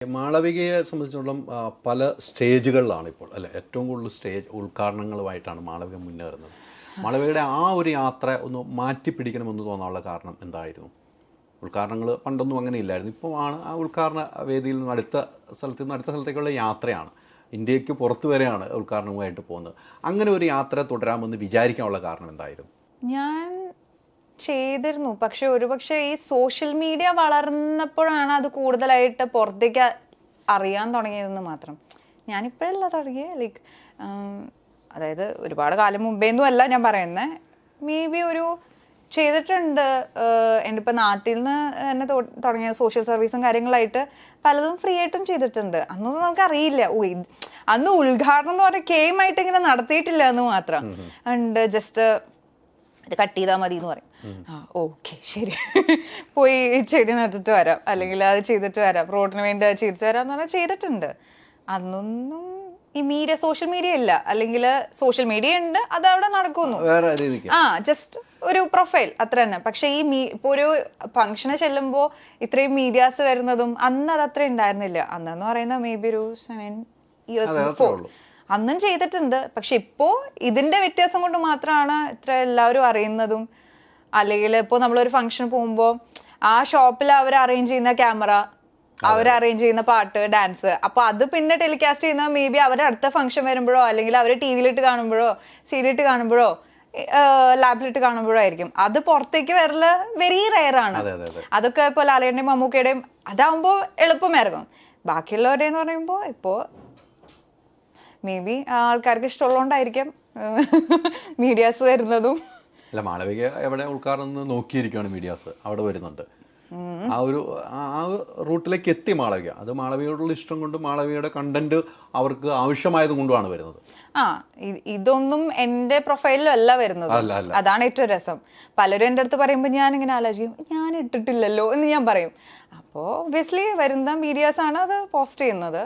മാളവികയെ സംബന്ധിച്ചിടത്തോളം പല സ്റ്റേജുകളിലാണ് ഇപ്പോൾ അല്ലെ, ഏറ്റവും കൂടുതൽ സ്റ്റേജ് ഉദ്ഘാടനങ്ങളുമായിട്ടാണ് മാളവിക മുന്നേറുന്നത്. മാളവികയുടെ ആ ഒരു യാത്ര ഒന്ന് മാറ്റി പിടിക്കണമെന്ന് തോന്നാനുള്ള കാരണം എന്തായിരുന്നു? ഉദ്ഘാടനങ്ങൾ പണ്ടൊന്നും അങ്ങനെ ഇല്ലായിരുന്നു. ഇപ്പോൾ ആണ് ആ ഉദ്ഘാടന വേദിയിൽ നിന്ന് അടുത്ത സ്ഥലത്തേക്കുള്ള യാത്രയാണ്. ഇന്ത്യക്ക് പുറത്തു വരെയാണ് ഉദ്ഘാടനവുമായിട്ട് പോകുന്നത്. അങ്ങനെ ഒരു യാത്ര തുടരാമെന്ന് വിചാരിക്കാനുള്ള കാരണം എന്തായിരുന്നു? ഞാൻ ചെയ്തിരുന്നു, പക്ഷെ ഒരുപക്ഷെ ഈ സോഷ്യൽ മീഡിയ വളർന്നപ്പോഴാണ് അത് കൂടുതലായിട്ട് പുറത്തേക്ക് അറിയാൻ തുടങ്ങിയതെന്ന് മാത്രം. ഞാനിപ്പോഴല്ല തുടങ്ങിയത്, ലൈക്ക് അതായത് ഒരുപാട് കാലം മുമ്പേന്നും അല്ല ഞാൻ പറയുന്നത്. മേ ബി ഒരു ചെയ്തിട്ടുണ്ട്. എൻ്റെ ഇപ്പം നാട്ടിൽ നിന്ന് തന്നെ തുടങ്ങിയ സോഷ്യൽ സർവീസും കാര്യങ്ങളായിട്ട് പലതും ഫ്രീ ആയിട്ടും ചെയ്തിട്ടുണ്ട്. അന്നൊന്നും നമുക്ക് അറിയില്ല. അന്ന് ഉദ്ഘാടനം എന്ന് പറഞ്ഞാൽ കെയിമായിട്ട് ഇങ്ങനെ നടത്തിയിട്ടില്ല എന്ന് മാത്രം. ഉണ്ട് ജസ്റ്റ് ഇത് കട്ട് ചെയ്താൽ മതി എന്ന് പറയും. ആ ഓക്കെ ശരി, പോയി ചെടി നട്ടിട്ട് വരാം, അല്ലെങ്കിൽ അത് ചെയ്തിട്ട് വരാം, റോഡിന് വേണ്ടി അത് ചെയ്തിട്ട് വരാം എന്ന് പറഞ്ഞാൽ ചെയ്തിട്ടുണ്ട്. അന്നൊന്നും ഈ സോഷ്യൽ മീഡിയ ഇല്ല, അല്ലെങ്കിൽ സോഷ്യൽ മീഡിയ ഉണ്ട്, അത് അവിടെ നടക്കുന്നു. ജസ്റ്റ് ഒരു പ്രൊഫൈൽ അത്ര തന്നെ. പക്ഷെ ഇപ്പൊ ഒരു ഫംഗ്ഷന് ചെല്ലുമ്പോൾ ഇത്രയും മീഡിയാസ് വരുന്നതും അന്ന് അത് അത്ര ഉണ്ടായിരുന്നില്ല. അന്നെന്ന് പറയുന്നത് മേ ബി ഒരു 7 years ബിഫോർ അന്നും ചെയ്തിട്ടുണ്ട്. പക്ഷെ ഇപ്പോ ഇതിന്റെ വ്യത്യാസം കൊണ്ട് മാത്രമാണ് ഇത്ര എല്ലാവരും അറിയുന്നതും. അല്ലെങ്കിൽ ഇപ്പോൾ നമ്മളൊരു ഫംഗ്ഷൻ പോകുമ്പോൾ ആ ഷോപ്പിൽ അവർ അറേഞ്ച് ചെയ്യുന്ന ക്യാമറ, അവർ അറേഞ്ച് ചെയ്യുന്ന പാട്ട്, ഡാൻസ്, അപ്പൊ അത് പിന്നെ ടെലികാസ്റ്റ് ചെയ്യുന്ന മേ ബി അവരുടെ അടുത്ത ഫംഗ്ഷൻ വരുമ്പോഴോ, അല്ലെങ്കിൽ അവർ ടി വിയിലിട്ട് കാണുമ്പോഴോ, സീരിയലിട്ട് കാണുമ്പോഴോ, ലാബിലിട്ട് കാണുമ്പോഴോ ആയിരിക്കും. അത് പുറത്തേക്ക് വരല് വെരി റെയർ ആണ്. അതൊക്കെ ഇപ്പോൾ ലാലേട്ടൻ്റെയും മമ്മൂക്കയുടെയും അതാവുമ്പോൾ എളുപ്പമായിരിക്കും. ബാക്കിയുള്ളവരുടെ എന്ന് പറയുമ്പോൾ ഇപ്പോ മേ ബി ആൾക്കാർക്ക് ഇഷ്ടമുള്ളതുകൊണ്ടായിരിക്കും മീഡിയാസ് വരുന്നതും. അല്ല, മാളവിക എവിടെ ഉൾക്കാറെന്ന് നോക്കിയിരിക്കുകയാണ് മീഡിയാസ്, അവിടെ വരുന്നുണ്ട്. ആ ഒരു റൂട്ടിലേക്ക് എത്തി മാളവിക. അത് മാളവികയോടുള്ള ഇഷ്ടം കൊണ്ടും മാളവികയുടെ കണ്ടന്റ് അവർക്ക് ആവശ്യമായത് കൊണ്ടുമാണ് വരുന്നത്. ഇതൊന്നും എന്റെ പ്രൊഫൈലിലും അല്ല വരുന്നത്. അതാണ് ഏറ്റവും രസം. പലരും എൻ്റെ അടുത്ത് പറയുമ്പോൾ ഞാൻ ഇങ്ങനെ ആലോചിക്കും, ഞാൻ ഇട്ടിട്ടില്ലല്ലോ എന്ന് ഞാൻ പറയും. അപ്പോൾ ഒബ്വിയസ്ലി വരുന്ന മീഡിയാസ് ആണ് അത് പോസ്റ്റ് ചെയ്യുന്നത്.